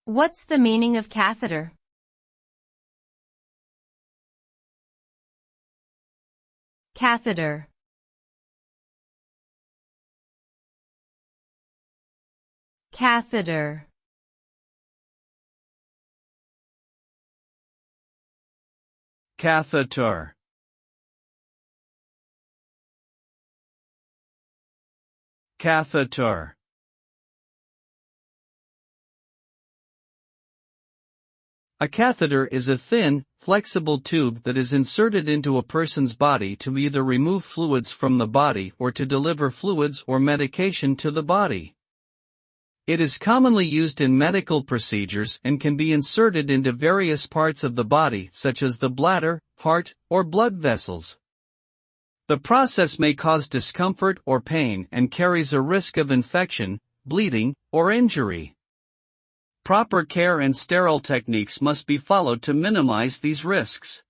What's the meaning of catheter? Catheter. Catheter. Catheter. Catheter. A catheter is a thin, flexible tube that is inserted into a person's body to either remove fluids from the body or to deliver fluids or medication to the body. It is commonly used in medical procedures and can be inserted into various parts of the body such as the bladder, heart, or blood vessels. The process may cause discomfort or pain and carries a risk of infection, bleeding, or injury. Proper care and sterile techniques must be followed to minimize these risks.